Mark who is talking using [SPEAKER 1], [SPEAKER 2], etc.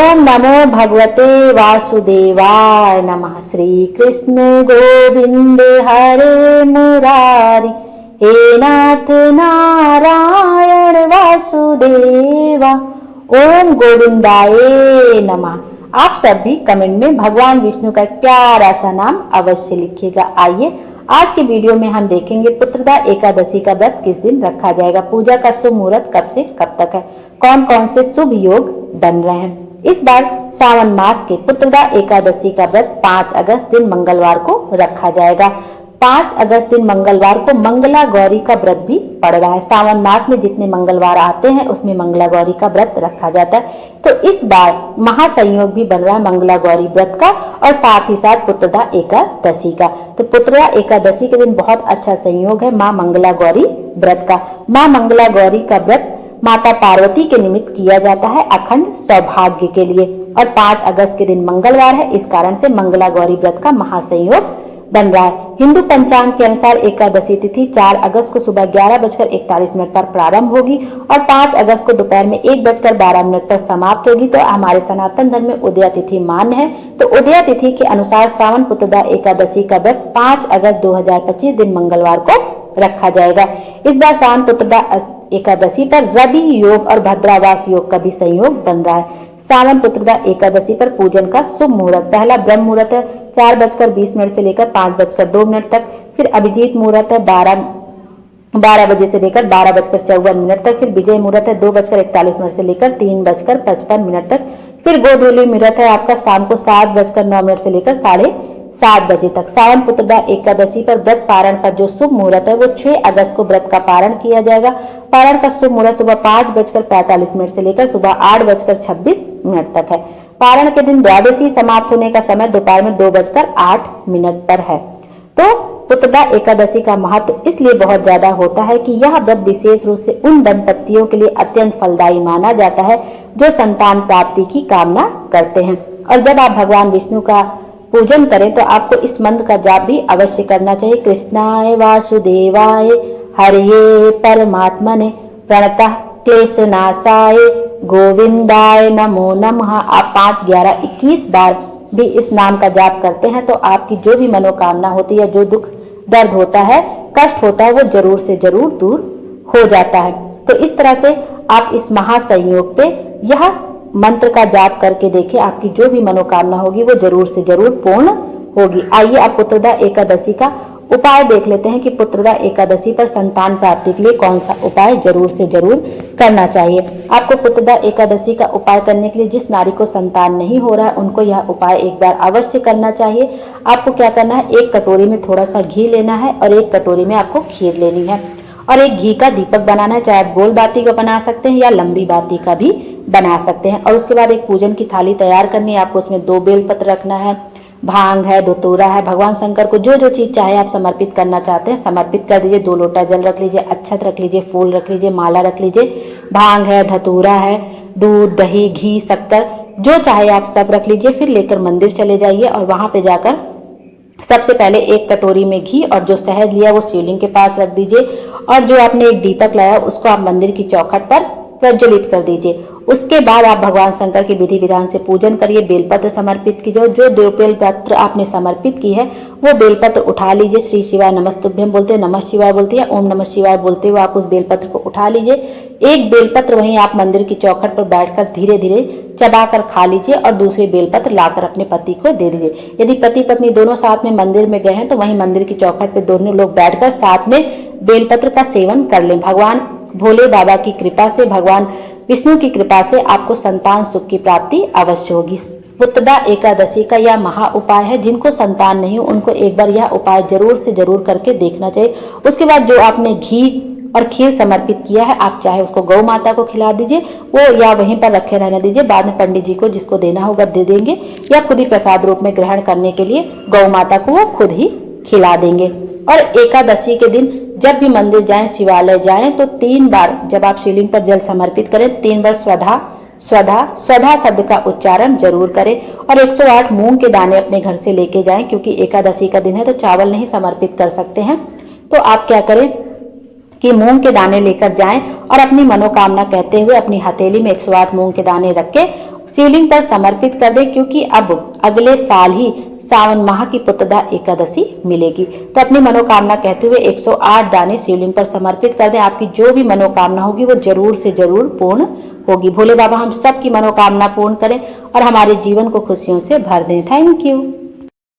[SPEAKER 1] ओम नमो भगवते वासुदेवाय नमः। श्री कृष्ण गोविंद हरे मुरारी, हे नाथ नारायण वासुदेवा। ओम गोविंदाय नमः। आप सब भी कमेंट में भगवान विष्णु का प्यारा सा नाम अवश्य लिखिएगा। आइए आज के वीडियो में हम देखेंगे पुत्रदा एकादशी का व्रत किस दिन रखा जाएगा, पूजा का शुभ मुहूर्त कब से कब तक है, कौन कौन से शुभ योग बन रहे हैं। इस बार सावन मास के पुत्रदा एकादशी का व्रत 5 अगस्त दिन मंगलवार को रखा जाएगा। 5 अगस्त दिन मंगलवार को मंगला गौरी का व्रत भी पड़ रहा है। सावन मास में जितने मंगलवार आते हैं उसमें मंगला गौरी का व्रत रखा जाता है। तो इस बार महासंयोग भी बन रहा है मंगला गौरी व्रत का और साथ ही साथ पुत्रदा एकादशी का। तो पुत्रदा एकादशी के दिन बहुत अच्छा संयोग है माँ मंगला गौरी व्रत का। माँ मंगला गौरी का व्रत माता पार्वती के निमित्त किया जाता है अखंड सौभाग्य के लिए, और 5 अगस्त के दिन मंगलवार है, इस कारण से मंगला गौरी व्रत का महासंयोग बन रहा है। हिंदू पंचांग के अनुसार एकादशी तिथि 4 अगस्त को सुबह 11:41 पर प्रारंभ होगी और 5 अगस्त को दोपहर में 1:12 पर समाप्त होगी। तो हमारे सनातन धर्म में उदया तिथि मान्य है। तो उदया तिथि के अनुसार सावन पुत्रदा एकादशी का व्रत 5 अगस्त 2025 दिन मंगलवार को रखा जाएगा। इस बार सावन पुत्रदा एकादशी पर रवि योग और भद्रावास योग का भी संयोग बन रहा है। सावन पुत्रदा एकादशी पर पूजन का शुभ मुहूर्त, पहला ब्रह्म मुहूर्त है 4:20 से लेकर 5:02 तक, फिर अभिजीत मुहूर्त है 12 बजे से लेकर 12:54 तक, फिर विजय मुहूर्त है 2:41 से लेकर 3:55 तक, फिर गोधूली मुहूर्त है आपका शाम को 7:09 से लेकर 7:30 बजे तक। सावन पुत्रदा एकादशी पर व्रत पारण का जो शुभ मुहूर्त है वो 6 अगस्त को व्रत का पारण किया जाएगा। पारण का शुभ मुहूर्त सुबह 5:45 से लेकर सुबह 8:26 तक है। पारण के दिन द्वादशी समाप्त होने का समय दोपहर में 2:08 पर है। तो पुत्रदा एकादशी का महत्व इसलिए बहुत ज्यादा होता है कि यह व्रत विशेष रूप से उन दंपतियों के लिए अत्यंत फलदायी माना जाता है जो संतान प्राप्ति की कामना करते हैं। और जब आप भगवान विष्णु का पूजन करें तो आपको इस मंत्र का जाप भी अवश्य करना चाहिए। कृष्णाय वासुदेवाय हरिये परमात्मने प्रणतः क्लेशनाशाय गोविंदाय नमो नमः। आप 5, 11, 21 बार भी इस नाम का जाप करते हैं तो आपकी जो भी मनोकामना होती है, जो दुख दर्द होता है, कष्ट होता है, वो जरूर से जरूर दूर हो जाता है। तो इस तरह से आप इस महासंयोग पे यह मंत्र का जाप करके देखिए, आपकी जो भी मनोकामना होगी वो जरूर से जरूर पूर्ण होगी। आइए आप पुत्रदा एकादशी का उपाय देख लेते हैं कि पुत्रदा एकादशी पर संतान प्राप्ति के लिए कौन सा उपाय जरूर से जरूर करना चाहिए। आपको पुत्रदा एकादशी का उपाय करने के लिए जिस नारी को संतान नहीं हो रहा है उनको यह उपाय एक बार अवश्य करना चाहिए। आपको क्या करना है, एक कटोरी में थोड़ा सा घी लेना है और एक कटोरी में आपको खीर लेनी है और एक घी का दीपक बनाना है। चाहे आप गोल बाती का बना सकते हैं या लंबी बाती का भी बना सकते हैं। और उसके बाद एक पूजन की थाली तैयार करनी है। आपको उसमें 2 बेलपत्र रखना है, भांग है, धतूरा है, भगवान शंकर को जो जो चीज चाहे आप समर्पित करना चाहते हैं समर्पित कर दीजिए। 2 लोटा जल रख लीजिए, अक्षत रख लीजिए, फूल रख लीजिए, माला रख लीजिए, भांग है, धतूरा है, दूध, दही, घी, शक्कर, जो चाहे आप सब रख लीजिए। फिर लेकर मंदिर चले जाइए और वहां पे जाकर सबसे पहले एक कटोरी में घी और जो शहद लिया वो शिवलिंग के पास रख दीजिए और जो आपने एक दीपक लाया उसको आप मंदिर की चौखट पर प्रज्वलित कर दीजिए। उसके बाद आप भगवान शंकर की विधि विधान से पूजन करिए, बेलपत्र समर्पित कीजिए। जो 2 बेलपत्र आपने समर्पित की है वो बेलपत्र उठा लीजिए। श्री शिवाय नमस्तुभ्यम बोलते हैं, नमः शिवाय बोलते हैं, ओम नमः शिवाय बोलते हुए आप उस बेलपत्र को उठा लीजिए। एक बेलपत्र वहीं आप मंदिर की चौखट पर बैठकर धीरे धीरे चबाकर खा लीजिए और दूसरे बेलपत्र लाकर अपने पति को दे दीजिए। यदि पति पत्नी दोनों साथ में मंदिर में गए हैं तो वहीं मंदिर की चौखट पर दोनों लोग बैठकर साथ में बेलपत्र का सेवन कर लें। भगवान भोले बाबा की कृपा से, भगवान विष्णु की कृपा से आपको संतान सुख की प्राप्ति अवश्य होगी। पुत्रदा एकादशी का यह महा उपाय है। जिनको संतान नहीं हो उनको एक बार यह उपाय जरूर से जरूर करके देखना चाहिए। उसके बाद जो आपने घी और खीर समर्पित किया है आप चाहे उसको गौ माता को खिला दीजिए, वो या वहीं पर रखे रहने दीजिए। बाद में पंडित जी को जिसको देना होगा दे देंगे या खुद ही प्रसाद रूप में ग्रहण करने के लिए गौ माता को वो खुद ही खिला देंगे। और एकादशी के दिन जब भी मंदिर जाएं, शिवालय जाएं तो 3 बार जब आप शिवलिंग पर जल समर्पित करें 3 बार स्वधा स्वधा स्वधा शब्द का उच्चारण जरूर करें और 108 मूंग के दाने अपने घर से लेके जाएं, क्योंकि एकादशी का दिन है तो चावल नहीं समर्पित कर सकते हैं। तो आप क्या करें कि मूंग के दाने लेकर जाएं और अपनी मनोकामना कहते हुए अपनी हथेली में 108 मूंग के दाने रख के शिवलिंग पर समर्पित कर दें, क्योंकि अब अगले साल ही सावन माह की पुत्रदा एकादशी मिलेगी। तो अपनी मनोकामना कहते हुए 108 दाने शिवलिंग पर समर्पित कर दें। आपकी जो भी मनोकामना होगी वो जरूर से जरूर पूर्ण होगी। भोले बाबा हम सब की मनोकामना पूर्ण करें और हमारे जीवन को खुशियों से भर दें। Thank you.